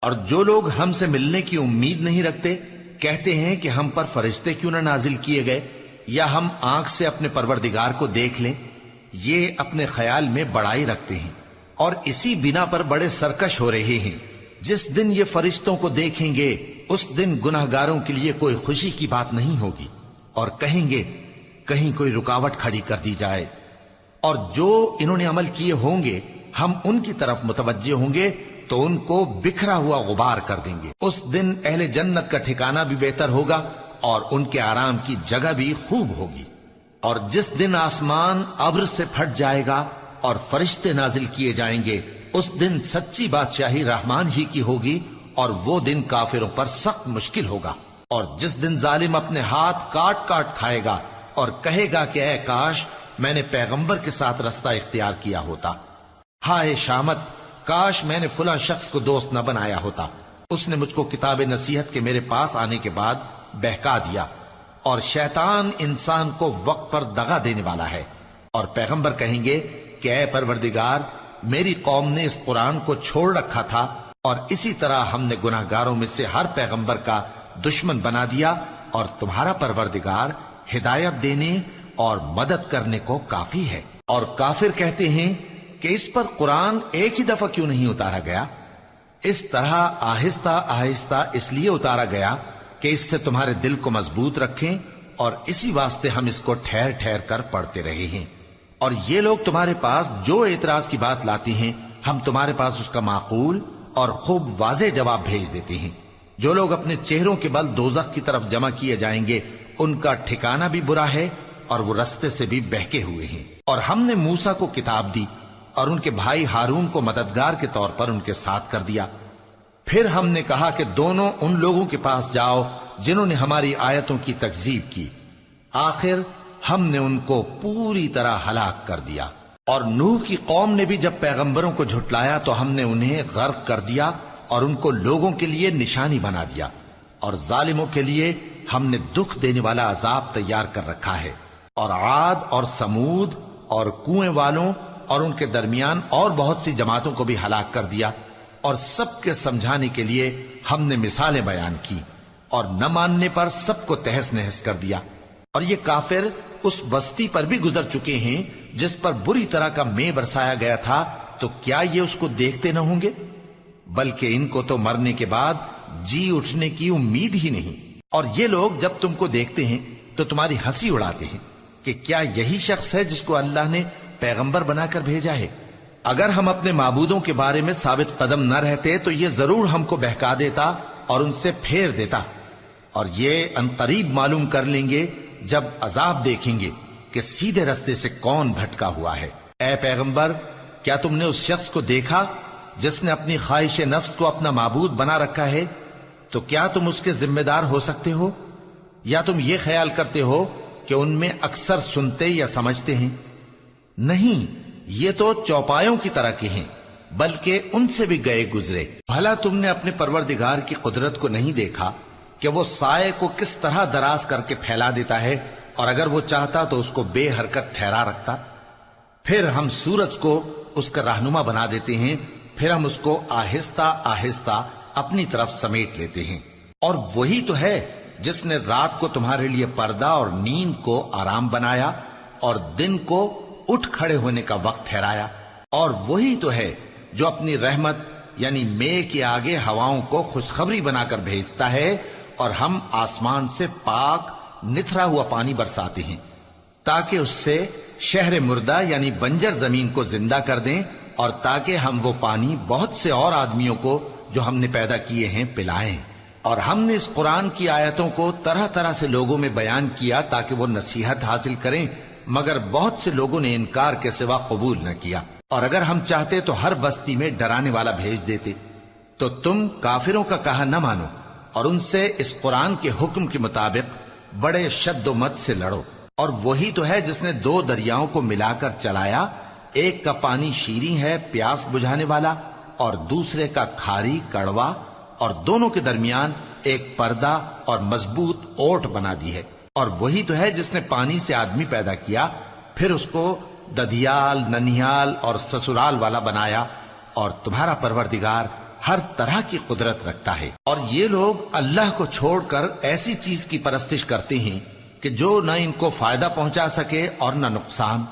اور جو لوگ ہم سے ملنے کی امید نہیں رکھتے کہتے ہیں کہ ہم پر فرشتے کیوں نہ نازل کیے گئے یا ہم آنکھ سے اپنے پروردگار کو دیکھ لیں. یہ اپنے خیال میں بڑائی رکھتے ہیں اور اسی بنا پر بڑے سرکش ہو رہے ہیں. جس دن یہ فرشتوں کو دیکھیں گے اس دن گناہگاروں کے لیے کوئی خوشی کی بات نہیں ہوگی اور کہیں گے کہیں کوئی رکاوٹ کھڑی کر دی جائے. اور جو انہوں نے عمل کیے ہوں گے ہم ان کی طرف متوجہ ہوں گے تو ان کو بکھرا ہوا غبار کر دیں گے. اس دن اہل جنت کا ٹھکانہ بھی بہتر ہوگا اور ان کے آرام کی جگہ بھی خوب ہوگی. اور جس دن آسمان ابر سے پھٹ جائے گا اور فرشتے نازل کیے جائیں گے اس دن سچی بادشاہی رحمان ہی کی ہوگی اور وہ دن کافروں پر سخت مشکل ہوگا. اور جس دن ظالم اپنے ہاتھ کاٹ کاٹ کھائے گا اور کہے گا کہ اے کاش میں نے پیغمبر کے ساتھ رستہ اختیار کیا ہوتا. ہائے شامت، کاش میں نے فلاں شخص کو دوست نہ بنایا ہوتا. اس نے مجھ کو کتاب نصیحت کے میرے پاس آنے کے بعد بہکا دیا. اور شیطان انسان کو وقت پر دغا دینے والا ہے. اور پیغمبر کہیں گے کہ اے پروردگار میری قوم نے اس قرآن کو چھوڑ رکھا تھا اور اسی طرح ہم نے گناہگاروں میں سے ہر پیغمبر کا دشمن بنا دیا اور تمہارا پروردگار ہدایت دینے اور مدد کرنے کو کافی ہے. اور کافر کہتے ہیں کہ اس پر قرآن ایک ہی دفعہ کیوں نہیں اتارا گیا؟ اس طرح آہستہ آہستہ اس لیے اتارا گیا کہ اس سے تمہارے دل کو مضبوط رکھیں اور اسی واسطے ہم اس کو ٹھہر ٹھہر کر پڑھتے رہے ہیں. اور یہ لوگ تمہارے پاس جو اعتراض کی بات لاتی ہیں ہم تمہارے پاس اس کا معقول اور خوب واضح جواب بھیج دیتے ہیں. جو لوگ اپنے چہروں کے بل دوزخ کی طرف جمع کیے جائیں گے ان کا ٹھکانہ بھی برا ہے اور وہ رستے سے بھی بہکے ہوئے ہیں. اور ہم نے موسیٰ کو کتاب دی اور ان کے بھائی ہارون کو مددگار کے طور پر ان کے ساتھ کر دیا. پھر ہم نے کہا کہ دونوں ان لوگوں کے پاس جاؤ جنہوں نے ہماری آیتوں کی تکذیب کی. آخر ہم نے ان کو پوری طرح ہلاک کر دیا. اور نوح کی قوم نے بھی جب پیغمبروں کو جھٹلایا تو ہم نے انہیں غرق کر دیا اور ان کو لوگوں کے لیے نشانی بنا دیا. اور ظالموں کے لیے ہم نے دکھ دینے والا عذاب تیار کر رکھا ہے. اور عاد اور سمود اور کنویں والوں اور ان کے درمیان اور بہت سی جماعتوں کو بھی ہلاک کر دیا. اور سب کے سمجھانے کے لیے ہم نے مثالیں بیان کی اور نہ ماننے پر سب کو تہس نہس کر دیا. اور یہ کافر اس بستی پر بھی گزر چکے ہیں جس پر بری طرح کا مے برسایا گیا تھا، تو کیا یہ اس کو دیکھتے نہ ہوں گے؟ بلکہ ان کو تو مرنے کے بعد جی اٹھنے کی امید ہی نہیں. اور یہ لوگ جب تم کو دیکھتے ہیں تو تمہاری ہنسی اڑاتے ہیں کہ کیا یہی شخص ہے جس کو اللہ نے پیغمبر بنا کر بھیجا ہے؟ اگر ہم اپنے معبودوں کے بارے میں ثابت قدم نہ رہتے تو یہ ضرور ہم کو بہکا دیتا اور ان سے پھیر دیتا. اور یہ انقریب معلوم کر لیں گے جب عذاب دیکھیں گے کہ سیدھے رستے سے کون بھٹکا ہوا ہے. اے پیغمبر کیا تم نے اس شخص کو دیکھا جس نے اپنی خواہش نفس کو اپنا معبود بنا رکھا ہے؟ تو کیا تم اس کے ذمہ دار ہو سکتے ہو؟ یا تم یہ خیال کرتے ہو کہ ان میں اکثر سنتے یا سمجھتے ہیں؟ نہیں، یہ تو چوپایوں کی طرح کے ہیں بلکہ ان سے بھی گئے گزرے. بھلا تم نے اپنے پروردگار کی قدرت کو نہیں دیکھا کہ وہ سائے کو کس طرح دراز کر کے پھیلا دیتا ہے اور اگر وہ چاہتا تو اس کو بے حرکت ٹھہرا رکھتا؟ پھر ہم سورج کو اس کا رہنما بنا دیتے ہیں، پھر ہم اس کو آہستہ آہستہ اپنی طرف سمیٹ لیتے ہیں. اور وہی تو ہے جس نے رات کو تمہارے لیے پردہ اور نیند کو آرام بنایا اور دن کو اٹھ کھڑے ہونے کا وقت ٹھہرایا. اور وہی تو ہے جو اپنی رحمت یعنی مے کے آگے ہواؤں کو خوشخبری بنا کر بھیجتا ہے اور ہم آسمان سے پاک نتھرا ہوا پانی برساتے ہیں تاکہ اس سے شہر مردہ یعنی بنجر زمین کو زندہ کر دیں اور تاکہ ہم وہ پانی بہت سے اور آدمیوں کو جو ہم نے پیدا کیے ہیں پلائیں. اور ہم نے اس قرآن کی آیتوں کو طرح طرح سے لوگوں میں بیان کیا تاکہ وہ نصیحت حاصل کریں، مگر بہت سے لوگوں نے انکار کے سوا قبول نہ کیا. اور اگر ہم چاہتے تو ہر بستی میں ڈرانے والا بھیج دیتے. تو تم کافروں کا کہا نہ مانو اور ان سے اس قرآن کے حکم کے مطابق بڑے شد و مت سے لڑو. اور وہی تو ہے جس نے دو دریاؤں کو ملا کر چلایا، ایک کا پانی شیریں ہے پیاس بجھانے والا اور دوسرے کا کھاری کڑوا، اور دونوں کے درمیان ایک پردہ اور مضبوط اوٹ بنا دی ہے. اور وہی تو ہے جس نے پانی سے آدمی پیدا کیا، پھر اس کو ددھیال، ننیال اور سسرال والا بنایا. اور تمہارا پروردگار ہر طرح کی قدرت رکھتا ہے۔ اور یہ لوگ اللہ کو چھوڑ کر ایسی چیز کی پرستش کرتے ہیں کہ جو نہ ان کو فائدہ پہنچا سکے اور نہ نقصان،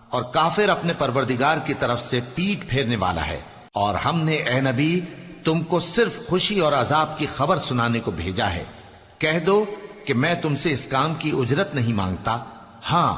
اور کافر اپنے پروردگار کی طرف سے پیٹ پھیرنے والا ہے۔ اور ہم نے اے نبی تم کو صرف خوشی اور عذاب کی خبر سنانے کو بھیجا ہے۔ کہہ دو کہ میں تم سے اس کام کی اجرت نہیں مانگتا، ہاں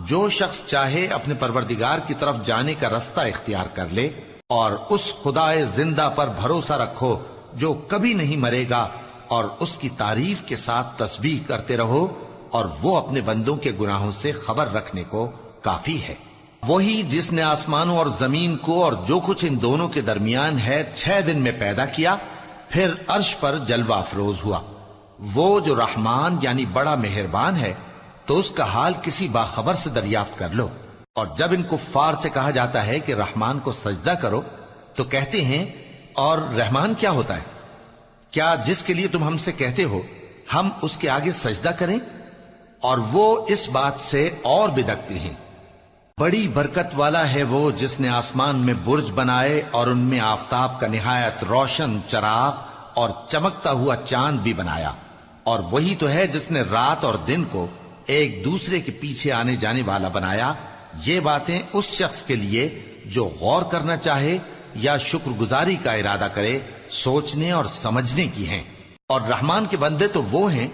جو شخص چاہے اپنے پروردگار کی طرف جانے کا رستہ اختیار کر لے، اور اس خدائے زندہ پر بھروسہ رکھو جو کبھی نہیں مرے گا، اور اس کی تعریف کے ساتھ تسبیح کرتے رہو، اور وہ اپنے بندوں کے گناہوں سے خبر رکھنے کو کافی ہے۔ وہی جس نے آسمانوں اور زمین کو اور جو کچھ ان دونوں کے درمیان ہے 6 دن میں پیدا کیا، پھر عرش پر جلوہ افروز ہوا۔ وہ جو رحمان یعنی بڑا مہربان ہے، تو اس کا حال کسی باخبر سے دریافت کر لو۔ اور جب ان کفار سے کہا جاتا ہے کہ رحمان کو سجدہ کرو، تو کہتے ہیں اور رحمان کیا ہوتا ہے؟ کیا جس کے لیے تم ہم سے کہتے ہو ہم اس کے آگے سجدہ کریں؟ اور وہ اس بات سے اور بدکتے ہیں۔ بڑی برکت والا ہے وہ جس نے آسمان میں برج بنائے اور ان میں آفتاب کا نہایت روشن چراغ اور چمکتا ہوا چاند بھی بنایا۔ اور وہی تو ہے جس نے رات اور دن کو ایک دوسرے کے پیچھے آنے جانے والا بنایا۔ یہ باتیں اس شخص کے لیے جو غور کرنا چاہے یا شکر گزاری کا ارادہ کرے سوچنے اور سمجھنے کی ہیں۔ اور رحمان کے بندے تو وہ ہیں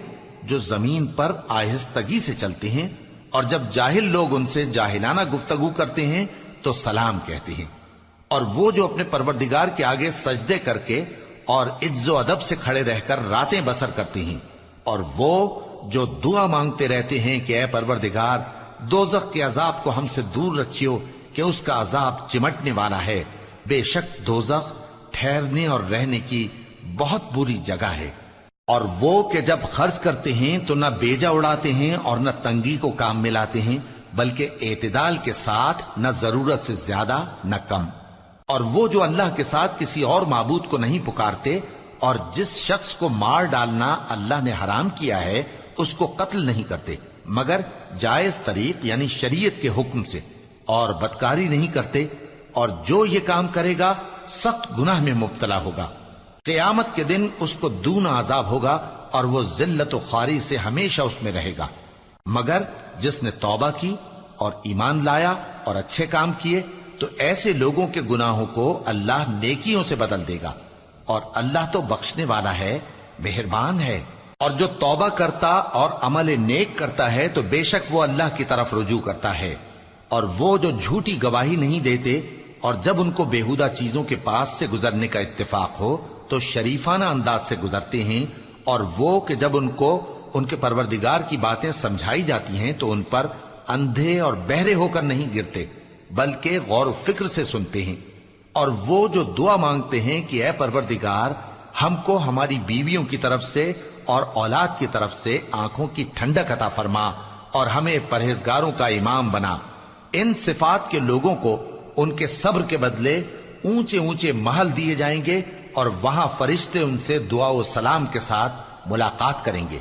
جو زمین پر آہستگی سے چلتے ہیں، اور جب جاہل لوگ ان سے جاہلانہ گفتگو کرتے ہیں تو سلام کہتے ہیں۔ اور وہ جو اپنے پروردگار کے آگے سجدے کر کے اور عز و ادب سے کھڑے رہ کر راتیں بسر کرتے ہیں، اور وہ جو دعا مانگتے رہتے ہیں کہ اے پروردگار دوزخ کے عذاب کو ہم سے دور رکھیو کہ اس کا عذاب چمٹنے والا ہے۔ بے شک دوزخ ٹھہرنے اور رہنے کی بہت بری جگہ ہے۔ اور وہ کہ جب خرچ کرتے ہیں تو نہ بیجا اڑاتے ہیں اور نہ تنگی کو کام میں لاتے ہیں، بلکہ اعتدال کے ساتھ، نہ ضرورت سے زیادہ نہ کم۔ اور وہ جو اللہ کے ساتھ کسی اور معبود کو نہیں پکارتے، اور جس شخص کو مار ڈالنا اللہ نے حرام کیا ہے اس کو قتل نہیں کرتے مگر جائز طریق یعنی شریعت کے حکم سے، اور بدکاری نہیں کرتے، اور جو یہ کام کرے گا سخت گناہ میں مبتلا ہوگا۔ قیامت کے دن اس کو دونا عذاب ہوگا، اور وہ ذلت و خواری سے ہمیشہ اس میں رہے گا۔ مگر جس نے توبہ کی اور ایمان لایا اور اچھے کام کیے تو ایسے لوگوں کے گناہوں کو اللہ نیکیوں سے بدل دے گا، اور اللہ تو بخشنے والا ہے، مہربان ہے۔ اور جو توبہ کرتا اور عمل نیک کرتا ہے تو بے شک وہ اللہ کی طرف رجوع کرتا ہے۔ اور وہ جو جھوٹی گواہی نہیں دیتے، اور جب ان کو بےہودہ چیزوں کے پاس سے گزرنے کا اتفاق ہو تو شریفانہ انداز سے گزرتے ہیں، اور وہ کہ جب ان کو ان کے پروردگار کی باتیں سمجھائی جاتی ہیں تو ان پر اندھے اور بہرے ہو کر نہیں گرتے بلکہ غور و فکر سے سنتے ہیں۔ اور وہ جو دعا مانگتے ہیں کہ اے پروردگار ہم کو ہماری بیویوں کی طرف سے اور اولاد کی طرف سے آنکھوں کی ٹھنڈک عطا فرما، اور ہمیں پرہیزگاروں کا امام بنا۔ ان صفات کے لوگوں کو ان کے صبر کے بدلے اونچے اونچے محل دیے جائیں گے، اور وہاں فرشتے ان سے دعا و سلام کے ساتھ ملاقات کریں گے۔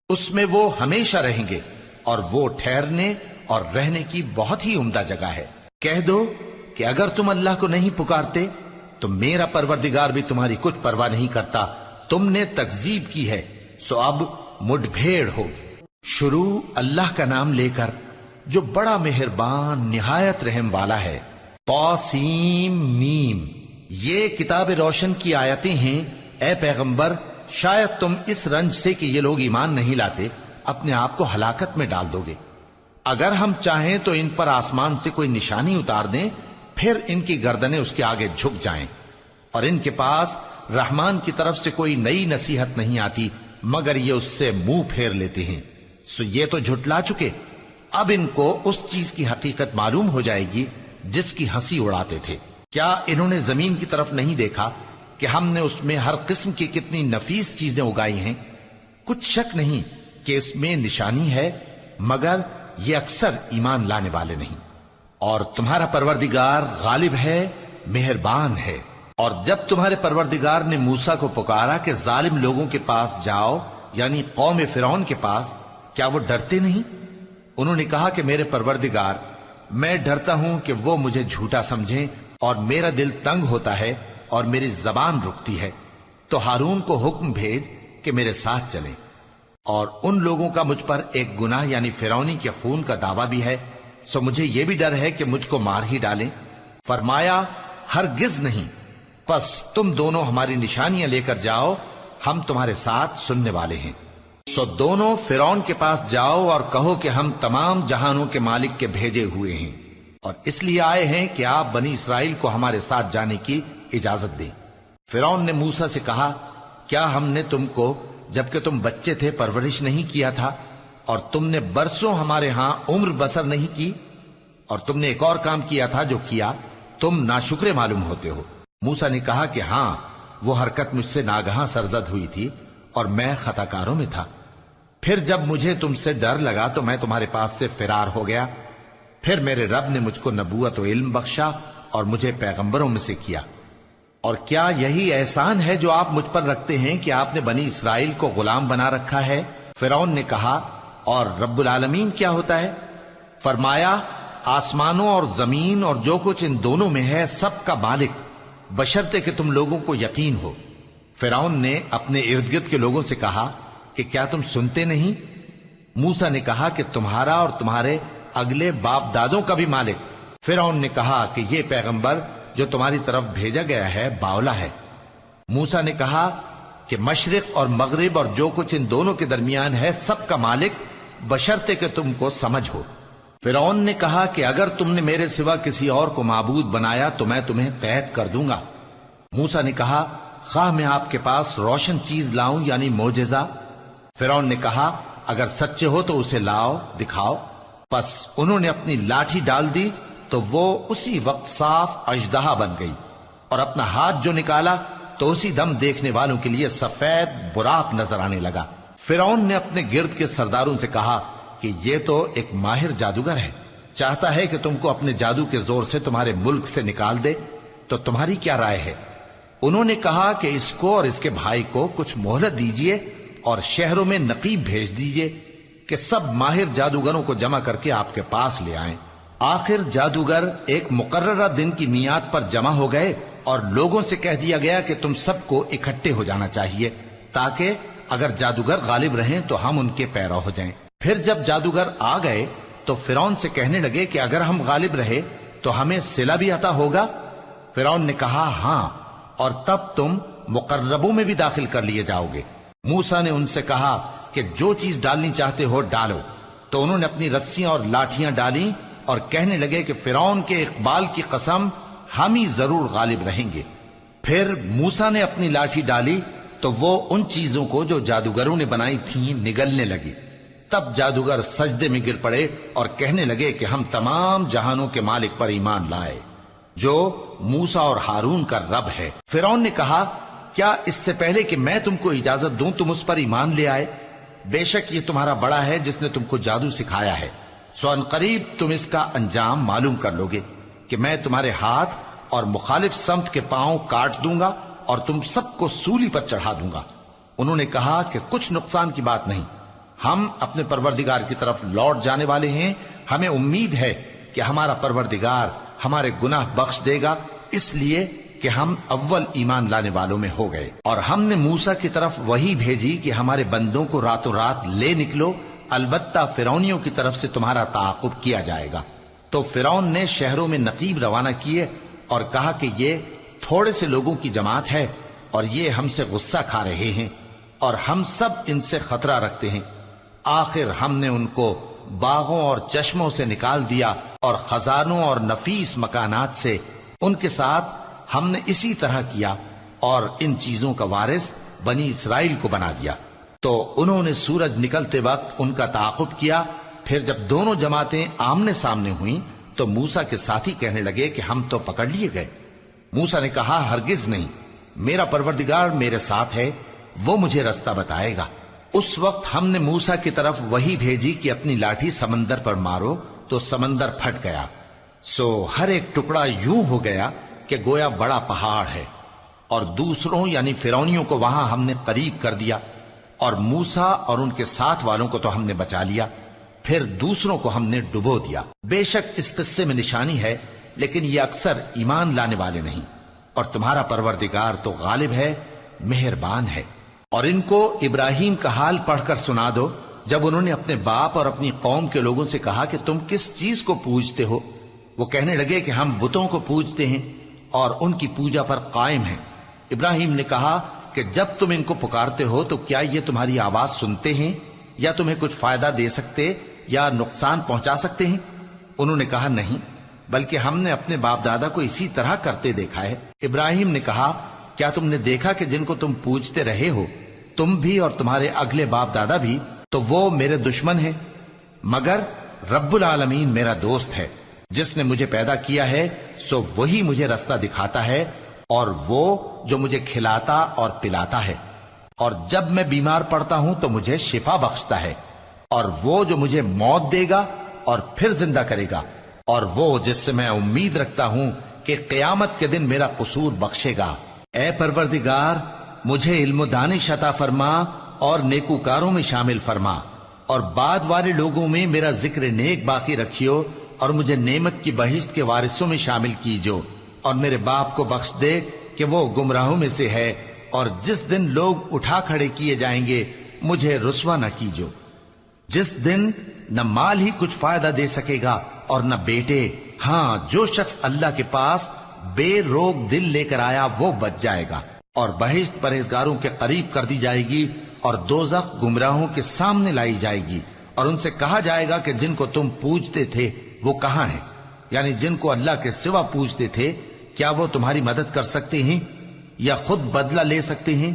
اس میں وہ ہمیشہ رہیں گے، اور وہ ٹھہرنے اور رہنے کی بہت ہی عمدہ جگہ ہے۔ کہہ دو کہ اگر تم اللہ کو نہیں پکارتے تو میرا پروردگار بھی تمہاری کچھ پرواہ نہیں کرتا۔ تم نے تکذیب کی ہے سو اب مڈ بھیڑ ہوگی۔ شروع اللہ کا نام لے کر جو بڑا مہربان نہایت رحم والا ہے۔ طاسیم میم، یہ کتاب روشن کی آیتیں ہیں۔ اے پیغمبر شاید تم اس رنج سے کہ یہ لوگ ایمان نہیں لاتے اپنے آپ کو ہلاکت میں ڈال دو گے۔ اگر ہم چاہیں تو ان پر آسمان سے کوئی نشانی اتار دیں، پھر ان کی گردنیں اس کے آگے جھک جائیں، اور ان کے پاس رحمان کی طرف سے کوئی نئی نصیحت نہیں آتی مگر یہ اس سے منہ پھیر لیتے ہیں۔ سو یہ تو جھٹلا چکے، اب ان کو اس چیز کی حقیقت معلوم ہو جائے گی جس کی ہنسی اڑاتے تھے۔ کیا انہوں نے زمین کی طرف نہیں دیکھا کہ ہم نے اس میں ہر قسم کی کتنی نفیس چیزیں اگائی ہیں؟ کچھ شک نہیں کہ اس میں نشانی ہے، مگر یہ اکثر ایمان لانے والے نہیں۔ اور تمہارا پروردگار غالب ہے، مہربان ہے۔ اور جب تمہارے پروردگار نے موسیٰ کو پکارا کہ ظالم لوگوں کے پاس جاؤ، یعنی قوم فرعون کے پاس، کیا وہ ڈرتے نہیں؟ انہوں نے کہا کہ میرے پروردگار میں ڈرتا ہوں کہ وہ مجھے جھوٹا سمجھیں، اور میرا دل تنگ ہوتا ہے اور میری زبان رکتی ہے، تو ہارون کو حکم بھیج کہ میرے ساتھ چلیں۔ اور ان لوگوں کا مجھ پر ایک گناہ یعنی فرعونی کے خون کا دعویٰ بھی ہے، سو مجھے یہ بھی ڈر ہے کہ مجھ کو مار ہی ڈالیں۔ فرمایا ہرگز نہیں، پس تم دونوں ہماری نشانیاں لے کر جاؤ، ہم تمہارے ساتھ سننے والے ہیں۔ سو دونوں فرعون کے پاس جاؤ اور کہو کہ ہم تمام جہانوں کے مالک کے بھیجے ہوئے ہیں، اور اس لیے آئے ہیں کہ آپ بنی اسرائیل کو ہمارے ساتھ جانے کی اجازت دیں۔ فرعون نے موسیٰ سے کہا، کیا ہم نے تم کو جبکہ تم بچے تھے پرورش نہیں کیا تھا، اور تم نے برسوں ہمارے ہاں عمر بسر نہیں کی؟ اور تم نے ایک اور کام کیا تھا جو کیا، تم ناشکرے معلوم ہوتے ہو۔ موسیٰ نے کہا کہ ہاں، وہ حرکت مجھ سے ناگہاں سرزد ہوئی تھی اور میں خطا کاروں میں تھا۔ پھر جب مجھے تم سے ڈر لگا تو میں تمہارے پاس سے فرار ہو گیا۔ پھر میرے رب نے مجھ کو نبوت و علم بخشا اور مجھے پیغمبروں میں سے کیا۔ اور کیا یہی احسان ہے جو آپ مجھ پر رکھتے ہیں کہ آپ نے بنی اسرائیل کو غلام بنا رکھا ہے؟ فرعون نے کہا، اور رب العالمین کیا ہوتا ہے؟ فرمایا، آسمانوں اور زمین اور جو کچھ ان دونوں میں ہے سب کا مالک، بشرطے کہ تم لوگوں کو یقین ہو۔ فرعون نے اپنے ارد گرد کے لوگوں سے کہا کہ کیا تم سنتے نہیں؟ موسیٰ نے کہا کہ تمہارا اور تمہارے اگلے باپ دادوں کا بھی مالک۔ فرعون نے کہا کہ یہ پیغمبر جو تمہاری طرف بھیجا گیا ہے باولا ہے۔ موسیٰ نے کہا کہ مشرق اور مغرب اور جو کچھ ان دونوں کے درمیان ہے سب کا مالک، بشرطے کہ تم کو سمجھ ہو۔ فرعون نے کہا کہ اگر تم نے میرے سوا کسی اور کو معبود بنایا تو میں تمہیں قید کر دوں گا۔ موسیٰ نے کہا، خواہ میں آپ کے پاس روشن چیز لاؤں یعنی معجزہ؟ فرعون نے کہا، اگر سچے ہو تو اسے لاؤ، دکھاؤ۔ پس انہوں نے اپنی لاٹھی ڈال دی تو وہ اسی وقت صاف اژدہا بن گئی، اور اپنا ہاتھ جو نکالا تو اسی دم دیکھنے والوں کے لیے سفید براق نظر آنے لگا۔ فرعون نے اپنے گرد کے سرداروں سے کہا کہ یہ تو ایک ماہر جادوگر ہے، چاہتا ہے کہ تم کو اپنے جادو کے زور سے تمہارے ملک سے نکال دے، تو تمہاری کیا رائے ہے؟ انہوں نے کہا کہ اس کو اور اس کے بھائی کو کچھ مہلت دیجیے اور شہروں میں نقیب بھیج دیجیے کہ سب ماہر جادوگروں کو جمع کر کے آپ کے پاس لے آئیں۔ آخر جادوگر ایک مقررہ دن کی میعاد پر جمع ہو گئے اور لوگوں سے کہہ دیا گیا کہ تم سب کو اکٹھے ہو جانا چاہیے تاکہ اگر جادوگر غالب رہیں تو ہم ان کے پیرو ہو جائیں۔ پھر جب جادوگر آ گئے تو فرعون سے کہنے لگے کہ اگر ہم غالب رہے تو ہمیں صلہ بھی عطا ہوگا؟ فرعون نے کہا، ہاں، اور تب تم مقربوں میں بھی داخل کر لیے جاؤ گے۔ موسیٰ نے ان سے کہا کہ جو چیز ڈالنی چاہتے ہو ڈالو، تو انہوں نے اپنی رسیاں اور لاٹھیاں ڈالیں اور کہنے لگے کہ فرعون کے اقبال کی قسم، ہم ہی ضرور غالب رہیں گے۔ پھر موسیٰ نے اپنی لاٹھی ڈالی تو وہ ان چیزوں کو جو جادوگروں نے بنائی تھیں نگلنے لگی۔ تب جادوگر سجدے میں گر پڑے اور کہنے لگے کہ ہم تمام جہانوں کے مالک پر ایمان لائے جو موسیٰ اور ہارون کا رب ہے۔ فرعون نے کہا، کیا اس سے پہلے کہ میں تم کو اجازت دوں تم اس پر ایمان لے آئے؟ بے شک یہ تمہارا بڑا ہے جس نے تم کو جادو سکھایا ہے، سو ان قریب تم اس کا انجام معلوم کر لو گے کہ میں تمہارے ہاتھ اور مخالف سمت کے پاؤں کاٹ دوں گا اور تم سب کو سولی پر چڑھا دوں گا۔ انہوں نے کہا کہ کچھ نقصان کی بات نہیں، ہم اپنے پروردگار کی طرف لوٹ جانے والے ہیں، ہمیں امید ہے کہ ہمارا پروردگار ہمارے گناہ بخش دے گا، اس لیے کہ ہم اول ایمان لانے والوں میں ہو گئے۔ اور ہم نے موسیٰ کی طرف وحی بھیجی کہ ہمارے بندوں کو راتوں رات لے نکلو، البتہ فرعونیوں کی طرف سے تمہارا تعاقب کیا جائے گا۔ تو فرعون نے شہروں میں نقیب روانہ کیے اور کہا کہ یہ تھوڑے سے لوگوں کی جماعت ہے اور یہ ہم سے غصہ کھا رہے ہیں اور ہم سب ان سے خطرہ رکھتے ہیں۔ آخر ہم نے ان کو باغوں اور چشموں سے نکال دیا اور خزانوں اور نفیس مکانات سے۔ ان کے ساتھ ہم نے اسی طرح کیا اور ان چیزوں کا وارث بنی اسرائیل کو بنا دیا۔ تو انہوں نے سورج نکلتے وقت ان کا تعاقب کیا۔ پھر جب دونوں جماعتیں آمنے سامنے ہوئیں تو موسیٰ کے ساتھی کہنے لگے کہ ہم تو پکڑ لیے گئے۔ موسیٰ نے کہا، ہرگز نہیں، میرا پروردگار میرے ساتھ ہے، وہ مجھے رستہ بتائے گا۔ اس وقت ہم نے موسیٰ کی طرف وحی بھیجی کہ اپنی لاٹھی سمندر پر مارو، تو سمندر پھٹ گیا، سو ہر ایک ٹکڑا یوں ہو گیا کہ گویا بڑا پہاڑ ہے، اور دوسروں یعنی فرعونیوں کو وہاں ہم نے قریب کر دیا، اور موسیٰ اور ان کے ساتھ والوں کو تو ہم نے بچا لیا، پھر دوسروں کو ہم نے ڈبو دیا۔ بے شک اس قصے میں نشانی ہے، لیکن یہ اکثر ایمان لانے والے نہیں۔ اور تمہارا پروردگار تو غالب ہے، مہربان ہے۔ اور ان کو ابراہیم کا حال پڑھ کر سنا دو جب انہوں نے اپنے باپ اور اپنی قوم کے لوگوں سے کہا کہ تم کس چیز کو پوجتے ہو؟ وہ کہنے لگے کہ ہم بتوں کو پوجتے ہیں اور ان کی پوجا پر قائم ہیں۔ ابراہیم نے کہا کہ جب تم ان کو پکارتے ہو تو کیا یہ تمہاری آواز سنتے ہیں یا تمہیں کچھ فائدہ دے سکتے یا نقصان پہنچا سکتے ہیں؟ انہوں نے کہا نہیں، بلکہ ہم نے اپنے باپ دادا کو اسی طرح کرتے دیکھا ہے۔ ابراہیم نے کہا کیا تم نے دیکھا کہ جن کو تم پوجتے رہے ہو تم بھی اور تمہارے اگلے باپ دادا بھی، تو وہ میرے دشمن ہیں، مگر رب العالمین میرا دوست ہے۔ جس نے مجھے پیدا کیا ہے سو وہی مجھے رستہ دکھاتا ہے، اور وہ جو مجھے کھلاتا اور پلاتا ہے، اور جب میں بیمار پڑتا ہوں تو مجھے شفا بخشتا ہے، اور وہ جو مجھے موت دے گا اور پھر زندہ کرے گا، اور وہ جس سے میں امید رکھتا ہوں کہ قیامت کے دن میرا قصور بخشے گا۔ اے پروردگار، مجھے علم و دانش عطا فرما اور نیکوکاروں میں شامل فرما، اور بعد والے لوگوں میں میرا ذکر نیک باقی رکھیو، اور مجھے نعمت کی بہشت کے وارثوں میں شامل کیجو، اور میرے باپ کو بخش دے کہ وہ گمراہوں میں سے ہے، اور جس دن لوگ اٹھا کھڑے کیے جائیں گے مجھے رسوا نہ کیجو، جس دن نہ مال ہی کچھ فائدہ دے سکے گا اور نہ بیٹے۔ ہاں، جو شخص اللہ کے پاس بے روک دل لے کر آیا وہ بچ جائے گا، اور بہشت پرہیزگاروں کے قریب کر دی جائے گی، اور دوزخ گمراہوں کے سامنے لائی جائے گی، اور ان سے کہا جائے گا کہ جن کو تم پوجتے تھے وہ کہاں ہیں؟ یعنی جن کو اللہ کے سوا پوجتے تھے، کیا وہ تمہاری مدد کر سکتے ہیں یا خود بدلہ لے سکتے ہیں؟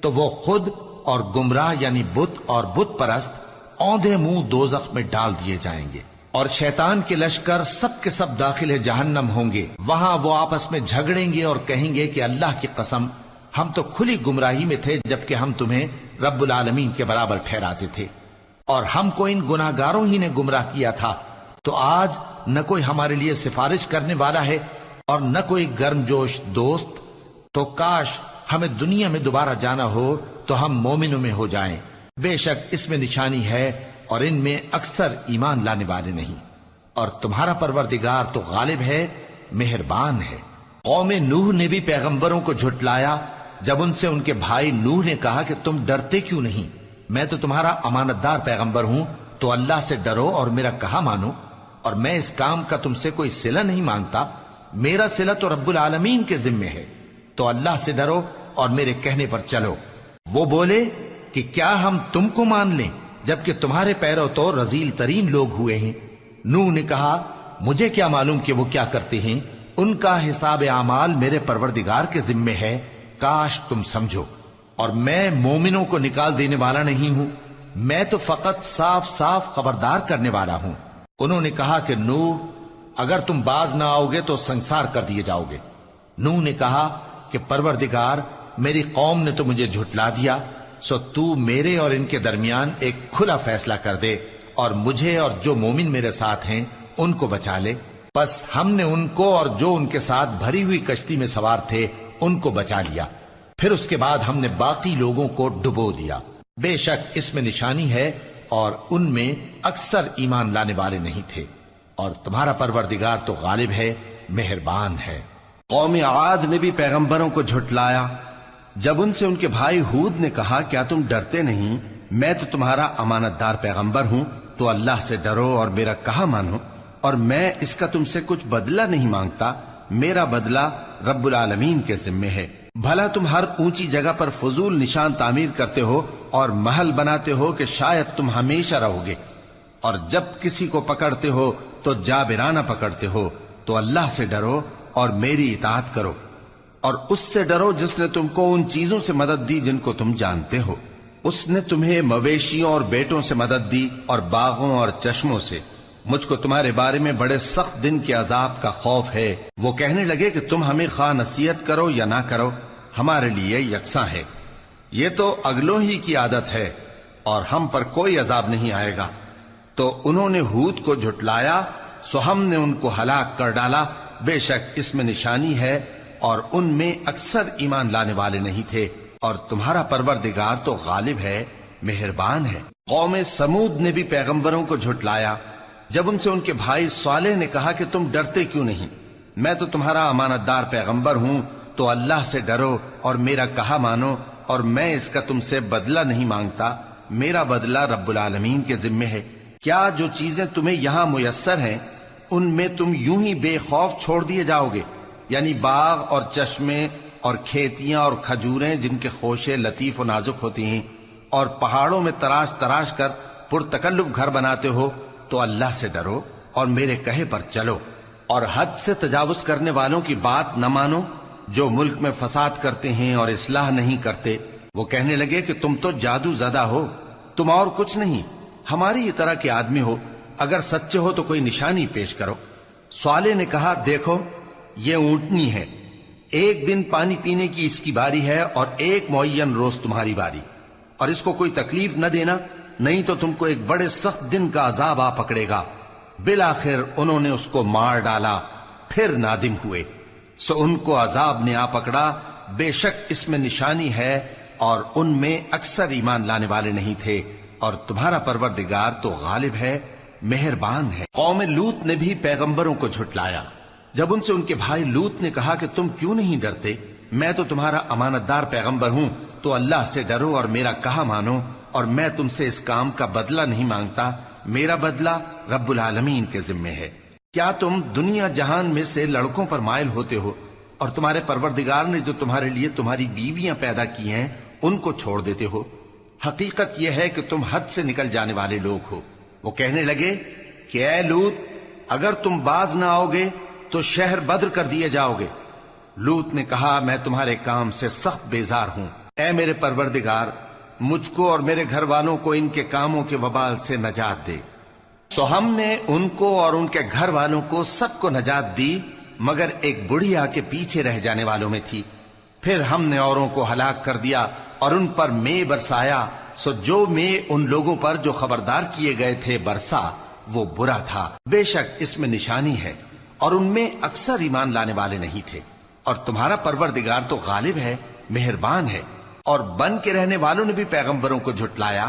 تو وہ خود اور گمراہ یعنی بت اور بت پرست اوندھے منہ دوزخ میں ڈال دیے جائیں گے، اور شیطان کے لشکر سب کے سب داخل جہنم ہوں گے۔ وہاں وہ آپس میں جھگڑیں گے اور کہیں گے کہ اللہ کی قسم ہم تو کھلی گمراہی میں تھے جبکہ ہم تمہیں رب العالمین کے برابر ٹھہراتے تھے، اور ہم کو ان گناہگاروں ہی نے گمراہ کیا تھا، تو آج نہ کوئی ہمارے لیے سفارش کرنے والا ہے اور نہ کوئی گرم جوش دوست۔ تو کاش ہمیں دنیا میں دوبارہ جانا ہو تو ہم مومنوں میں ہو جائیں، بے شک اس میں نشانی ہے اور ان میں اکثر ایمان لانے والے نہیں، اور تمہارا پروردگار تو غالب ہے، مہربان ہے۔ قوم نوح نے بھی پیغمبروں کو جھٹلایا جب ان سے ان کے بھائی نوح نے کہا کہ تم ڈرتے کیوں نہیں؟ میں تو تمہارا امانت دار پیغمبر ہوں، تو اللہ سے ڈرو اور میرا کہا مانو، اور میں اس کام کا تم سے کوئی صلہ نہیں مانگتا، میرا صلہ تو رب العالمین کے ذمے ہے، تو اللہ سے ڈرو اور میرے کہنے پر چلو۔ وہ بولے کہ کیا ہم تم کو مان لیں جبکہ تمہارے پیرو تو رذیل ترین لوگ ہوئے ہیں؟ نوح نے کہا مجھے کیا معلوم کہ وہ کیا کرتے ہیں، ان کا حساب اعمال میرے پروردگار کے ذمے ہے، کاش تم سمجھو۔ اور میں مومنوں کو نکال دینے والا نہیں ہوں، میں تو فقط صاف صاف خبردار کرنے والا ہوں۔ انہوں نے کہا کہ نوح اگر تم باز نہ آؤ گے تو سنسار کر دیے جاؤ گے۔ نوح نے کہا کہ پروردگار، میری قوم نے تو مجھے جھٹلا دیا، سو تو میرے اور ان کے درمیان ایک کھلا فیصلہ کر دے، اور مجھے اور جو مومن میرے ساتھ ہیں ان کو بچا لے۔ بس ہم نے ان کو اور جو ان کے ساتھ بھری ہوئی کشتی میں سوار تھے ان کو بچا لیا، پھر اس کے بعد ہم نے باقی لوگوں کو ڈبو دیا۔ بے شک اس میں نشانی ہے اور ان میں اکثر ایمان لانے والے نہیں تھے، اور تمہارا پروردگار تو غالب ہے، مہربان ہے۔ قوم عاد نے بھی پیغمبروں کو جھٹلایا جب ان سے ان کے بھائی ہود نے کہا کیا تم ڈرتے نہیں؟ میں تو تمہارا امانت دار پیغمبر ہوں، تو اللہ سے ڈرو اور میرا کہا مانو، اور میں اس کا تم سے کچھ بدلہ نہیں مانگتا، میرا بدلہ رب العالمین کے ذمے ہے۔ بھلا تم ہر اونچی جگہ پر فضول نشان تعمیر کرتے ہو اور محل بناتے ہو کہ شاید تم ہمیشہ رہو گے، اور جب کسی کو پکڑتے ہو تو جابرانہ پکڑتے ہو، تو اللہ سے ڈرو اور میری اطاعت کرو، اور اس سے ڈرو جس نے تم کو ان چیزوں سے مدد دی جن کو تم جانتے ہو۔ اس نے تمہیں مویشیوں اور بیٹوں سے مدد دی اور باغوں اور چشموں سے۔ مجھ کو تمہارے بارے میں بڑے سخت دن کے عذاب کا خوف ہے۔ وہ کہنے لگے کہ تم ہمیں خواہ نصیحت کرو یا نہ کرو، ہمارے لیے یکساں ہے، یہ تو اگلوں ہی کی عادت ہے، اور ہم پر کوئی عذاب نہیں آئے گا۔ تو انہوں نے ہود کو جھٹلایا، سو ہم نے ان کو ہلاک کر ڈالا، بے شک اس میں نشانی ہے اور ان میں اکثر ایمان لانے والے نہیں تھے، اور تمہارا پروردگار تو غالب ہے، مہربان ہے۔ قوم سمود نے بھی پیغمبروں کو جھٹلایا جب ان سے ان کے بھائی صالح نے کہا کہ تم ڈرتے کیوں نہیں؟ میں تو تمہارا امانت دار پیغمبر ہوں، تو اللہ سے ڈرو اور میرا کہا مانو، اور میں اس کا تم سے بدلہ نہیں مانگتا، میرا بدلہ رب العالمین کے ذمے ہے۔ کیا جو چیزیں تمہیں یہاں میسر ہیں ان میں تم یوں ہی بے خوف چھوڑ دیے جاؤ گے؟ یعنی باغ اور چشمے اور کھیتیاں اور کھجوریں جن کے خوشے لطیف و نازک ہوتی ہیں، اور پہاڑوں میں تراش تراش کر پرتکلف گھر بناتے ہو، تو اللہ سے ڈرو اور میرے کہے پر چلو، اور حد سے تجاوز کرنے والوں کی بات نہ مانو جو ملک میں فساد کرتے ہیں اور اصلاح نہیں کرتے۔ وہ کہنے لگے کہ تم تو جادو زدہ ہو، تم اور کچھ نہیں، ہماری ہی طرح کے آدمی ہو، اگر سچے ہو تو کوئی نشانی پیش کرو۔ صالح نے کہا، دیکھو یہ اونٹنی ہے، ایک دن پانی پینے کی اس کی باری ہے اور ایک معین روز تمہاری باری، اور اس کو کوئی تکلیف نہ دینا، نہیں تو تم کو ایک بڑے سخت دن کا عذاب آ پکڑے گا۔ بالآخر انہوں نے اس کو مار ڈالا، پھر نادم ہوئے، سو ان کو عذاب نے آ پکڑا، بے شک اس میں نشانی ہے، اور ان میں اکثر ایمان لانے والے نہیں تھے، اور تمہارا پروردگار تو غالب ہے، مہربان ہے۔ قوم لوط نے بھی پیغمبروں کو جھٹلایا۔ جب ان سے ان کے بھائی لوط نے کہا کہ تم کیوں نہیں ڈرتے، میں تو تمہارا امانت دار پیغمبر ہوں، تو اللہ سے ڈرو اور میرا کہا مانو، اور میں تم سے اس کام کا بدلہ نہیں مانگتا، میرا بدلہ رب العالمین کے ذمے ہے۔ کیا تم دنیا جہان میں سے لڑکوں پر مائل ہوتے ہو، اور تمہارے پروردگار نے جو تمہارے لیے تمہاری بیویاں پیدا کی ہیں ان کو چھوڑ دیتے ہو؟ حقیقت یہ ہے کہ تم حد سے نکل جانے والے لوگ ہو۔ وہ کہنے لگے کہ اے لوط، اگر تم باز نہ آؤ گے تو شہر بدر کر دیے جاؤ گے۔ لوط نے کہا، میں تمہارے کام سے سخت بیزار ہوں، اے میرے پروردگار، مجھ کو اور میرے گھر والوں کو ان کے کاموں کے وبال سے نجات دے۔ سو ہم نے ان کو اور ان کے گھر والوں کو سب کو نجات دی، مگر ایک بڑھیا کے پیچھے رہ جانے والوں میں تھی۔ پھر ہم نے اوروں کو ہلاک کر دیا اور ان پر مے برسایا، سو جو مے ان لوگوں پر جو خبردار کیے گئے تھے برسا، وہ برا تھا۔ بے شک اس میں نشانی ہے، اور ان میں اکثر ایمان لانے والے نہیں تھے، اور تمہارا پروردگار تو غالب ہے، مہربان ہے۔ اور بن کے رہنے والوں نے بھی پیغمبروں کو جھٹلایا۔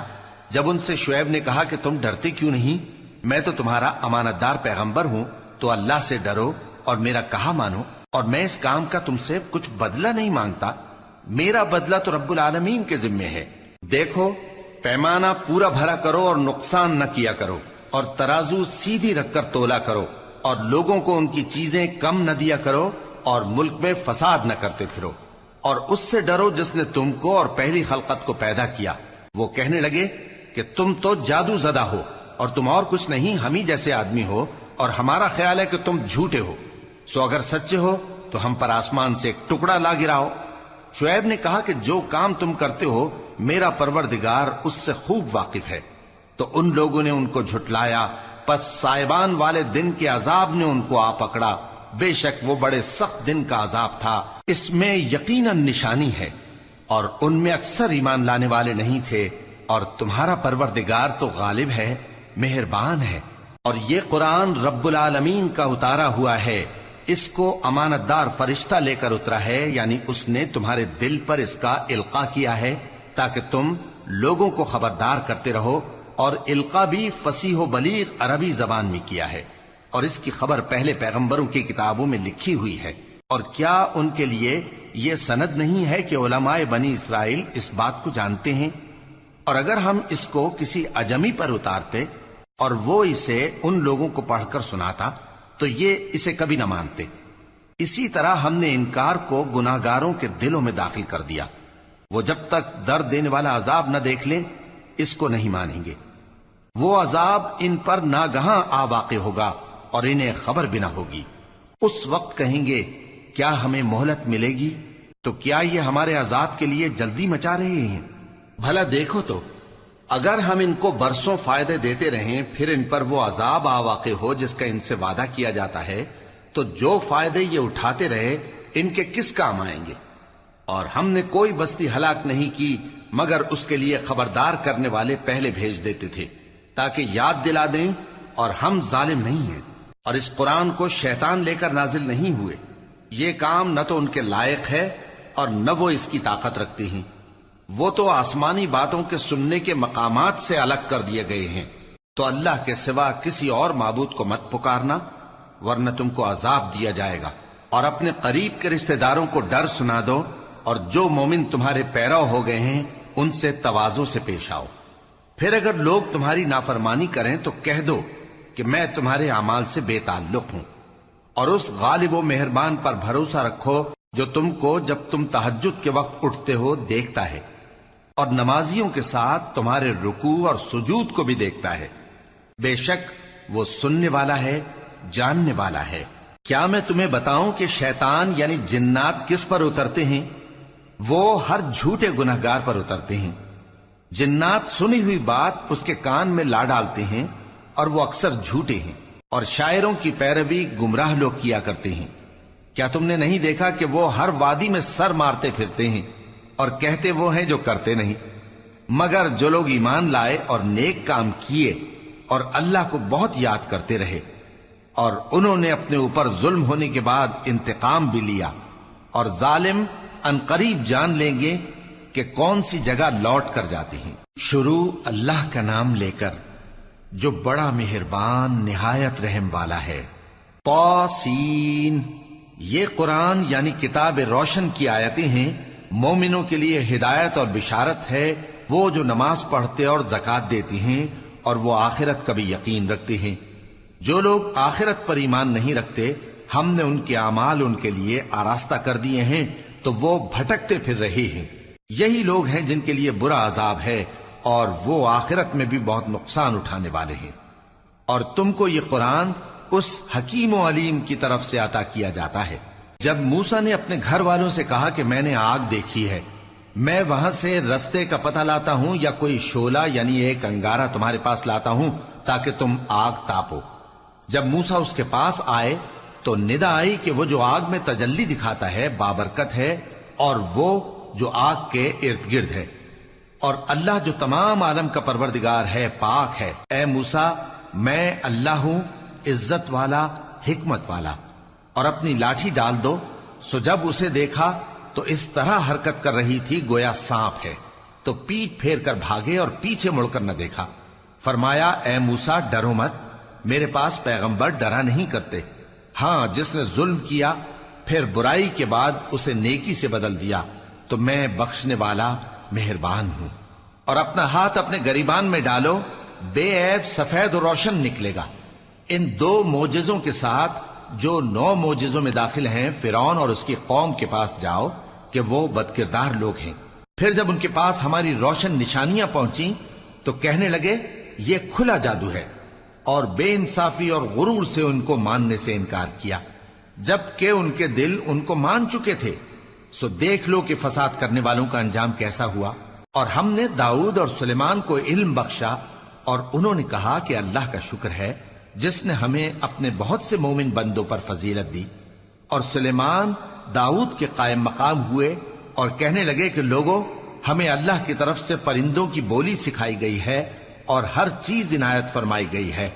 جب ان سے شعیب نے کہا کہ تم ڈرتے کیوں نہیں، میں تو تمہارا امانت دار پیغمبر ہوں، تو اللہ سے ڈرو اور میرا کہا مانو، اور میں اس کام کا تم سے کچھ بدلہ نہیں مانگتا، میرا بدلہ تو رب العالمین کے ذمے ہے۔ دیکھو پیمانہ پورا بھرا کرو اور نقصان نہ کیا کرو، اور ترازو سیدھی رکھ کر تولا کرو، اور لوگوں کو ان کی چیزیں کم نہ دیا کرو، اور ملک میں فساد نہ کرتے پھرو، اور اس سے ڈرو جس نے تم کو اور پہلی خلقت کو پیدا کیا۔ وہ کہنے لگے کہ تم تو جادو زدہ ہو، اور تم اور کچھ نہیں، ہم ہی جیسے آدمی ہو، اور ہمارا خیال ہے کہ تم جھوٹے ہو، سو اگر سچے ہو تو ہم پر آسمان سے ایک ٹکڑا لا گراؤ۔ شعیب نے کہا کہ جو کام تم کرتے ہو میرا پروردگار اس سے خوب واقف ہے۔ تو ان لوگوں نے ان کو جھٹلایا، پس سائبان والے دن کے عذاب نے ان کو آ پکڑا، بے شک وہ بڑے سخت دن کا عذاب تھا، اس میں یقیناً نشانی ہے، اور ان میں اکثر ایمان لانے والے نہیں تھے، اور تمہارا پروردگار تو غالب ہے، مہربان ہے۔ اور یہ قرآن رب العالمین کا اتارا ہوا ہے، اس کو امانت دار فرشتہ لے کر اترا ہے، یعنی اس نے تمہارے دل پر اس کا القاء کیا ہے تاکہ تم لوگوں کو خبردار کرتے رہو، اور القاء بھی فصیح و بلیغ عربی زبان میں کیا ہے، اور اس کی خبر پہلے پیغمبروں کی کتابوں میں لکھی ہوئی ہے۔ اور کیا ان کے لیے یہ سند نہیں ہے کہ علماء بنی اسرائیل اس بات کو جانتے ہیں؟ اور اگر ہم اس کو کسی اجمی پر اتارتے اور وہ اسے ان لوگوں کو پڑھ کر سناتا تو یہ اسے کبھی نہ مانتے۔ اسی طرح ہم نے انکار کو گناہگاروں کے دلوں میں داخل کر دیا، وہ جب تک درد دینے والا عذاب نہ دیکھ لیں اس کو نہیں مانیں گے۔ وہ عذاب ان پر ناگہاں آ واقع ہوگا اور انہیں خبر بھی نہ ہوگی۔ اس وقت کہیں گے کیا ہمیں مہلت ملے گی؟ تو کیا یہ ہمارے عذاب کے لیے جلدی مچا رہے ہیں؟ بھلا دیکھو تو اگر ہم ان کو برسوں فائدے دیتے رہیں پھر ان پر وہ عذاب آ واقع ہو جس کا ان سے وعدہ کیا جاتا ہے، تو جو فائدے یہ اٹھاتے رہے ان کے کس کام آئیں گے؟ اور ہم نے کوئی بستی ہلاک نہیں کی مگر اس کے لیے خبردار کرنے والے پہلے بھیج دیتے تھے تاکہ یاد دلا دیں، اور ہم ظالم نہیں ہیں۔ اور اس قرآن کو شیطان لے کر نازل نہیں ہوئے، یہ کام نہ تو ان کے لائق ہے اور نہ وہ اس کی طاقت رکھتے ہیں، وہ تو آسمانی باتوں کے سننے کے مقامات سے الگ کر دیے گئے ہیں۔ تو اللہ کے سوا کسی اور معبود کو مت پکارنا ورنہ تم کو عذاب دیا جائے گا۔ اور اپنے قریب کے رشتہ داروں کو ڈر سنا دو، اور جو مومن تمہارے پیرو ہو گئے ہیں ان سے تواضع سے پیش آؤ۔ پھر اگر لوگ تمہاری نافرمانی کریں تو کہہ دو کہ میں تمہارے اعمال سے بے تعلق ہوں، اور اس غالب و مہربان پر بھروسہ رکھو جو تم کو جب تم تہجد کے وقت اٹھتے ہو دیکھتا ہے، اور نمازیوں کے ساتھ تمہارے رکوع اور سجود کو بھی دیکھتا ہے۔ بے شک وہ سننے والا ہے، جاننے والا ہے۔ کیا میں تمہیں بتاؤں کہ شیطان یعنی جنات کس پر اترتے ہیں؟ وہ ہر جھوٹے گنہگار پر اترتے ہیں۔ جنات سنی ہوئی بات اس کے کان میں لا ڈالتے ہیں، اور وہ اکثر جھوٹے ہیں، اور شاعروں کی پیروی گمراہ لوگ کیا کرتے ہیں۔ کیا تم نے نہیں دیکھا کہ وہ ہر وادی میں سر مارتے پھرتے ہیں، اور کہتے وہ ہیں جو کرتے نہیں؟ مگر جو لوگ ایمان لائے اور نیک کام کیے اور اللہ کو بہت یاد کرتے رہے، اور انہوں نے اپنے اوپر ظلم ہونے کے بعد انتقام بھی لیا، اور ظالم عنقریب جان لیں گے کہ کون سی جگہ لوٹ کر جاتے ہیں۔ شروع اللہ کا نام لے کر جو بڑا مہربان نہایت رحم والا ہے۔ طاسین، یہ قرآن یعنی کتاب روشن کی آیتیں ہیں، مومنوں کے لیے ہدایت اور بشارت ہے، وہ جو نماز پڑھتے اور زکوٰۃ دیتے ہیں اور وہ آخرت کا بھی یقین رکھتے ہیں۔ جو لوگ آخرت پر ایمان نہیں رکھتے، ہم نے ان کے اعمال ان کے لیے آراستہ کر دیے ہیں تو وہ بھٹکتے پھر رہے ہیں۔ یہی لوگ ہیں جن کے لیے برا عذاب ہے، اور وہ آخرت میں بھی بہت نقصان اٹھانے والے ہیں۔ اور تم کو یہ قرآن اس حکیم و علیم کی طرف سے عطا کیا جاتا ہے۔ جب موسیٰ نے اپنے گھر والوں سے کہا کہ میں نے آگ دیکھی ہے، میں وہاں سے رستے کا پتہ لاتا ہوں یا کوئی شعلہ یعنی ایک انگارہ تمہارے پاس لاتا ہوں تاکہ تم آگ تاپو۔ جب موسیٰ اس کے پاس آئے تو ندا آئی کہ وہ جو آگ میں تجلی دکھاتا ہے بابرکت ہے، اور وہ جو آگ کے ارد گرد ہے، اور اللہ جو تمام عالم کا پروردگار ہے پاک ہے۔ اے موسیٰ، میں اللہ ہوں، عزت والا، حکمت والا، اور اپنی لاٹھی ڈال دو۔ سو جب اسے دیکھا تو اس طرح حرکت کر رہی تھی گویا سانپ ہے، تو پیٹ پھیر کر بھاگے اور پیچھے مڑ کر نہ دیکھا۔ فرمایا اے موسیٰ ڈرو مت، میرے پاس پیغمبر ڈرا نہیں کرتے۔ ہاں، جس نے ظلم کیا پھر برائی کے بعد اسے نیکی سے بدل دیا تو میں بخشنے والا مہربان ہوں۔ اور اپنا ہاتھ اپنے گریبان میں ڈالو، بے عیب سفید و روشن نکلے گا۔ ان 2 معجزوں کے ساتھ جو 9 معجزوں میں داخل ہیں فرعون اور اس کی قوم کے پاس جاؤ کہ وہ بدکردار لوگ ہیں۔ پھر جب ان کے پاس ہماری روشن نشانیاں پہنچیں تو کہنے لگے یہ کھلا جادو ہے، اور بے انصافی اور غرور سے ان کو ماننے سے انکار کیا، جبکہ ان کے دل ان کو مان چکے تھے۔ سو دیکھ لو کہ فساد کرنے والوں کا انجام کیسا ہوا۔ اور ہم نے داؤد اور سلیمان کو علم بخشا، اور انہوں نے کہا کہ اللہ کا شکر ہے جس نے ہمیں اپنے بہت سے مومن بندوں پر فضیلت دی۔ اور سلیمان داؤد کے قائم مقام ہوئے اور کہنے لگے کہ لوگوں، ہمیں اللہ کی طرف سے پرندوں کی بولی سکھائی گئی ہے اور ہر چیز عنایت فرمائی گئی ہے،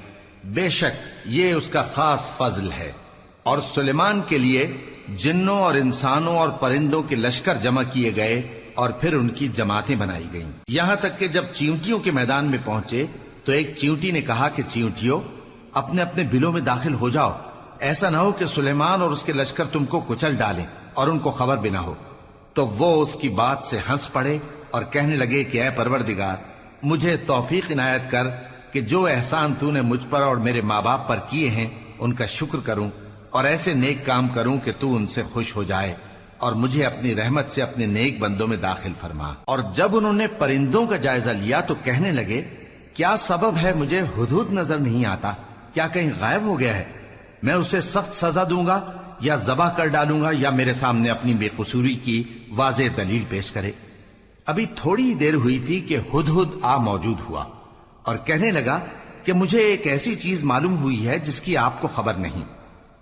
بے شک یہ اس کا خاص فضل ہے۔ اور سلیمان کے لیے جنوں اور انسانوں اور پرندوں کے لشکر جمع کیے گئے اور پھر ان کی جماعتیں بنائی گئیں، یہاں تک کہ جب چیونٹیوں کے میدان میں پہنچے تو ایک چیونٹی نے کہا کہ چیونٹیوں، اپنے اپنے بلوں میں داخل ہو جاؤ، ایسا نہ ہو کہ سلیمان اور اس کے لشکر تم کو کچل ڈالیں اور ان کو خبر بھی نہ ہو۔ تو وہ اس کی بات سے ہنس پڑے اور کہنے لگے کہ اے پروردگار، مجھے توفیق عنایت کر کہ جو احسان تو نے مجھ پر اور میرے ماں باپ پر کیے ہیں ان کا شکر کروں، اور ایسے نیک کام کروں کہ تو ان سے خوش ہو جائے، اور مجھے اپنی رحمت سے اپنے نیک بندوں میں داخل فرما۔ اور جب انہوں نے پرندوں کا جائزہ لیا تو کہنے لگے کیا سبب ہے مجھے ہدہد نظر نہیں آتا؟ کیا کہیں غائب ہو گیا ہے؟ میں اسے سخت سزا دوں گا یا ذبح کر ڈالوں گا، یا میرے سامنے اپنی بے قصوری کی واضح دلیل پیش کرے۔ ابھی تھوڑی ہی دیر ہوئی تھی کہ ہدہد آ موجود ہوا اور کہنے لگا کہ مجھے ایک ایسی چیز معلوم ہوئی ہے جس کی آپ کو خبر نہیں،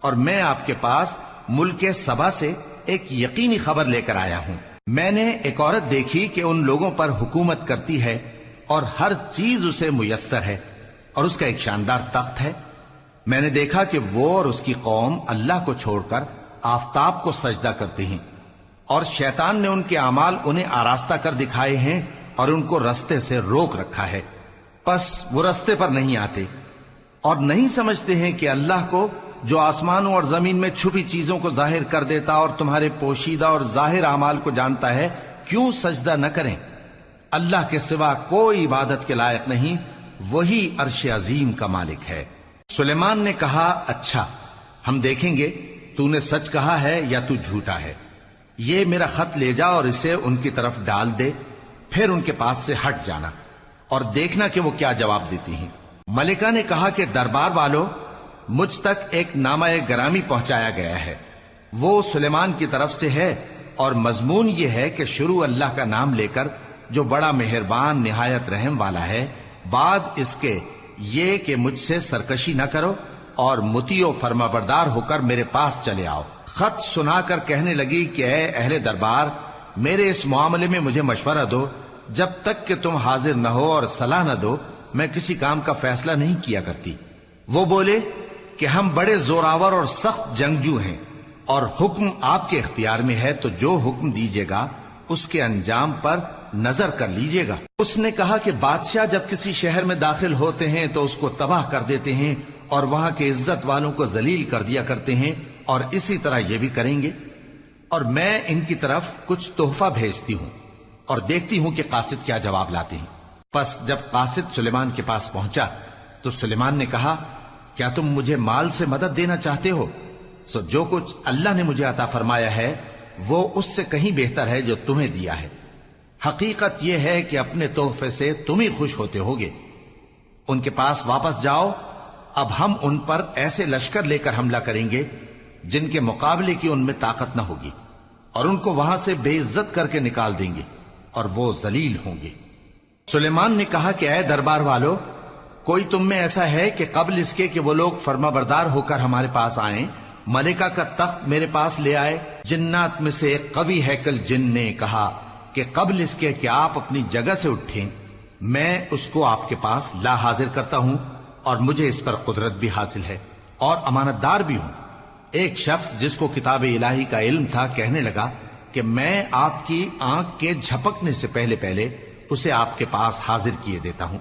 اور میں آپ کے پاس ملک سبا سے ایک یقینی خبر لے کر آیا ہوں۔ میں نے ایک عورت دیکھی کہ ان لوگوں پر حکومت کرتی ہے اور ہر چیز اسے میسر ہے، اور اس کا ایک شاندار تخت ہے۔ میں نے دیکھا کہ وہ اور اس کی قوم اللہ کو چھوڑ کر آفتاب کو سجدہ کرتے ہیں، اور شیطان نے ان کے اعمال انہیں آراستہ کر دکھائے ہیں اور ان کو رستے سے روک رکھا ہے، پس وہ رستے پر نہیں آتے اور نہیں سمجھتے ہیں کہ اللہ کو جو آسمانوں اور زمین میں چھپی چیزوں کو ظاہر کر دیتا اور تمہارے پوشیدہ اور ظاہر اعمال کو جانتا ہے، کیوں سجدہ نہ کریں؟ اللہ کے سوا کوئی عبادت کے لائق نہیں، وہی عرش عظیم کا مالک ہے۔ سلیمان نے کہا، اچھا، ہم دیکھیں گے تو نے سچ کہا ہے یا تو جھوٹا ہے۔ یہ میرا خط لے جا اور اسے ان کی طرف ڈال دے، پھر ان کے پاس سے ہٹ جانا اور دیکھنا کہ وہ کیا جواب دیتی ہیں۔ ملکہ نے کہا کہ دربار والو، مجھ تک ایک نامہ گرامی پہنچایا گیا ہے، وہ سلیمان کی طرف سے ہے، اور مضمون یہ ہے کہ شروع اللہ کا نام لے کر جو بڑا مہربان نہایت رحم والا ہے، بعد اس کے یہ کہ مجھ سے سرکشی نہ کرو اور مطیع و فرما بردار ہو کر میرے پاس چلے آؤ۔ خط سنا کر کہنے لگی کہ اے اہل دربار، میرے اس معاملے میں مجھے مشورہ دو، جب تک کہ تم حاضر نہ ہو اور صلاح نہ دو میں کسی کام کا فیصلہ نہیں کیا کرتی۔ وہ بولے کہ ہم بڑے زوراور اور سخت جنگجو ہیں، اور حکم آپ کے اختیار میں ہے، تو جو حکم دیجیے گا اس کے انجام پر نظر کر لیجیے گا۔ اس نے کہا کہ بادشاہ جب کسی شہر میں داخل ہوتے ہیں تو اس کو تباہ کر دیتے ہیں اور وہاں کے عزت والوں کو ذلیل کر دیا کرتے ہیں، اور اسی طرح یہ بھی کریں گے، اور میں ان کی طرف کچھ تحفہ بھیجتی ہوں اور دیکھتی ہوں کہ قاصد کیا جواب لاتے ہیں۔ پس جب قاصد سلیمان کے پاس پہنچا تو سلیمان نے کہا، کیا تم مجھے مال سے مدد دینا چاہتے ہو؟ سو جو کچھ اللہ نے مجھے عطا فرمایا ہے وہ اس سے کہیں بہتر ہے جو تمہیں دیا ہے۔ حقیقت یہ ہے کہ اپنے تحفے سے تم ہی خوش ہوتے ہوگے۔ ان کے پاس واپس جاؤ، اب ہم ان پر ایسے لشکر لے کر حملہ کریں گے جن کے مقابلے کی ان میں طاقت نہ ہوگی، اور ان کو وہاں سے بے عزت کر کے نکال دیں گے اور وہ ذلیل ہوں گے۔ سلیمان نے کہا کہ اے دربار والو، کوئی تم میں ایسا ہے کہ قبل اس کے کہ وہ لوگ فرما بردار ہو کر ہمارے پاس آئیں، ملکہ کا تخت میرے پاس لے آئے؟ جنات میں سے ایک قوی ہیکل جن نے کہا کہ قبل اس کے کہ آپ اپنی جگہ سے اٹھیں میں اس کو آپ کے پاس لا حاضر کرتا ہوں، اور مجھے اس پر قدرت بھی حاصل ہے اور امانت دار بھی ہوں۔ ایک شخص جس کو کتاب الہی کا علم تھا کہنے لگا کہ میں آپ کی آنکھ کے جھپکنے سے پہلے پہلے اسے آپ کے پاس حاضر کیے دیتا ہوں۔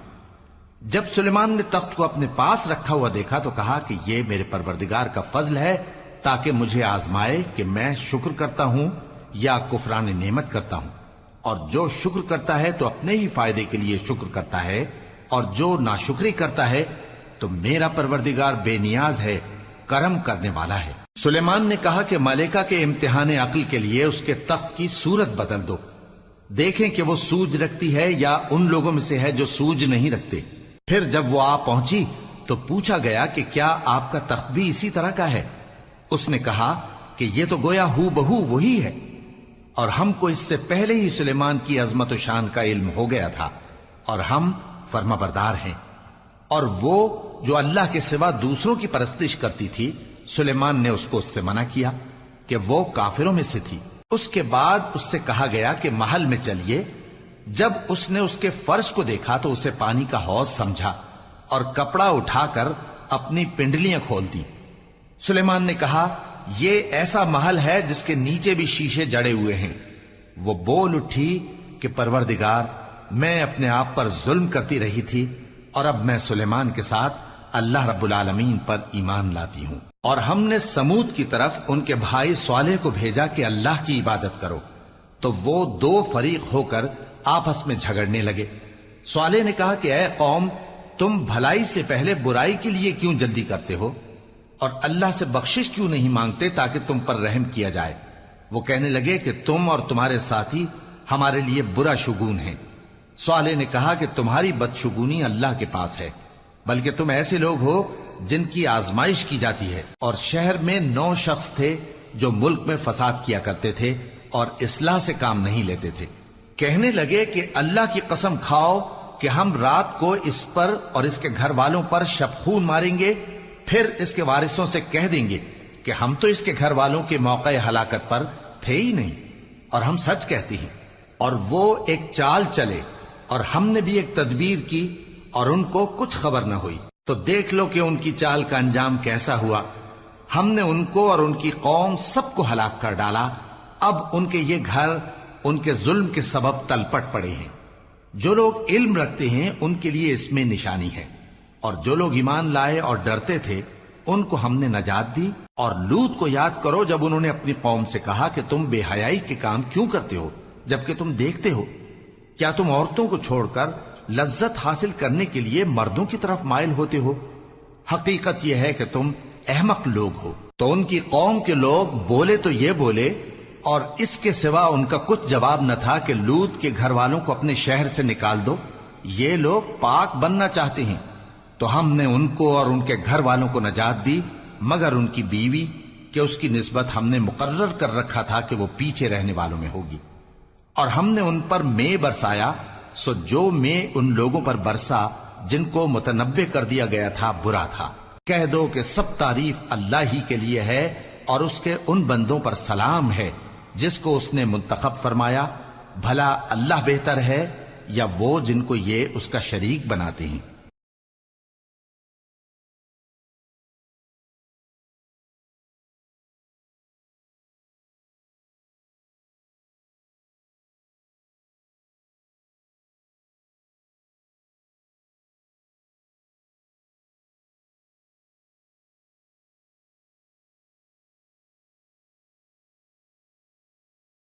جب سلیمان نے تخت کو اپنے پاس رکھا ہوا دیکھا تو کہا کہ یہ میرے پروردگار کا فضل ہے تاکہ مجھے آزمائے کہ میں شکر کرتا ہوں یا کفران نعمت کرتا ہوں، اور جو شکر کرتا ہے تو اپنے ہی فائدے کے لیے شکر کرتا ہے، اور جو ناشکری کرتا ہے تو میرا پروردگار بے نیاز ہے، کرم کرنے والا ہے۔ سلیمان نے کہا کہ ملکہ کے امتحان عقل کے لیے اس کے تخت کی صورت بدل دو، دیکھیں کہ وہ سوج رکھتی ہے یا ان لوگوں میں سے ہے جو سوج نہیں رکھتے۔ پھر جب وہ آ پہنچی تو پوچھا گیا کہ کیا آپ کا تخت بھی اسی طرح کا ہے؟ اس نے کہا کہ یہ تو گویا ہو بہو وہی ہے، اور ہم کو اس سے پہلے ہی سلیمان کی عظمت و شان کا علم ہو گیا تھا، اور ہم فرما بردار ہیں۔ اور وہ جو اللہ کے سوا دوسروں کی پرستش کرتی تھی، سلیمان نے اس کو اس سے منع کیا کہ وہ کافروں میں سے تھی۔ اس کے بعد اس سے کہا گیا کہ محل میں چلیے۔ جب اس نے اس کے فرش کو دیکھا تو اسے پانی کا حوض سمجھا اور کپڑا اٹھا کر اپنی پنڈلیاں کھول دی۔ سلیمان نے کہا، یہ ایسا محل ہے جس کے نیچے بھی شیشے جڑے ہوئے ہیں۔ وہ بول اٹھی کہ پروردگار، میں اپنے آپ پر ظلم کرتی رہی تھی، اور اب میں سلیمان کے ساتھ اللہ رب العالمین پر ایمان لاتی ہوں۔ اور ہم نے سمود کی طرف ان کے بھائی صالح کو بھیجا کہ اللہ کی عبادت کرو، تو وہ دو فریق ہو کر آپس میں جھگڑنے لگے۔ صالح نے کہا کہ اے قوم، تم بھلائی سے پہلے برائی کے لیے کیوں جلدی کرتے ہو، اور اللہ سے بخشش کیوں نہیں مانگتے تاکہ تم پر رحم کیا جائے؟ وہ کہنے لگے کہ تم اور تمہارے ساتھی ہمارے لیے برا شگون ہیں۔ صالح نے کہا کہ تمہاری بدشگونی اللہ کے پاس ہے، بلکہ تم ایسے لوگ ہو جن کی آزمائش کی جاتی ہے۔ اور شہر میں 9 شخص تھے جو ملک میں فساد کیا کرتے تھے اور اصلاح سے کام نہیں لیتے تھے۔ کہنے لگے کہ اللہ کی قسم کھاؤ کہ ہم رات کو اس پر اور اس کے گھر والوں پر شبخون ماریں گے، پھر اس کے وارثوں سے کہہ دیں گے کہ ہم تو اس کے گھر والوں کے موقع ہلاکت پر تھے ہی نہیں، اور ہم سچ کہتے ہیں۔ اور وہ ایک چال چلے، اور ہم نے بھی ایک تدبیر کی، اور ان کو کچھ خبر نہ ہوئی۔ تو دیکھ لو کہ ان کی چال کا انجام کیسا ہوا۔ ہم نے ان کو اور ان کی قوم سب کو ہلاک کر ڈالا۔ اب ان کے یہ گھر ان کے ظلم کے سبب تلپٹ پڑے ہیں۔ جو لوگ علم رکھتے ہیں ان کے لیے اس میں نشانی ہے، اور جو لوگ ایمان لائے اور ڈرتے تھے ان کو ہم نے نجات دی۔ اور لوط کو یاد کرو جب انہوں نے اپنی قوم سے کہا کہ تم بے حیائی کے کام کیوں کرتے ہو جبکہ تم دیکھتے ہو؟ کیا تم عورتوں کو چھوڑ کر لذت حاصل کرنے کے لیے مردوں کی طرف مائل ہوتے ہو؟ حقیقت یہ ہے کہ تم احمق لوگ ہو۔ تو ان کی قوم کے لوگ بولے تو یہ بولے، اور اس کے سوا ان کا کچھ جواب نہ تھا کہ لوط کے گھر والوں کو اپنے شہر سے نکال دو، یہ لوگ پاک بننا چاہتے ہیں۔ تو ہم نے ان کو اور ان کے گھر والوں کو نجات دی، مگر ان کی بیوی کہ اس کی نسبت ہم نے مقرر کر رکھا تھا کہ وہ پیچھے رہنے والوں میں ہوگی۔ اور ہم نے ان پر مے برسایا، سو جو مے ان لوگوں پر برسا جن کو متنبع کر دیا گیا تھا برا تھا۔ کہہ دو کہ سب تعریف اللہ ہی کے لیے ہے، اور اس کے ان بندوں پر سلام ہے جس کو اس نے منتخب فرمایا۔ بھلا اللہ بہتر ہے یا وہ جن کو یہ اس کا شریک بناتے ہیں؟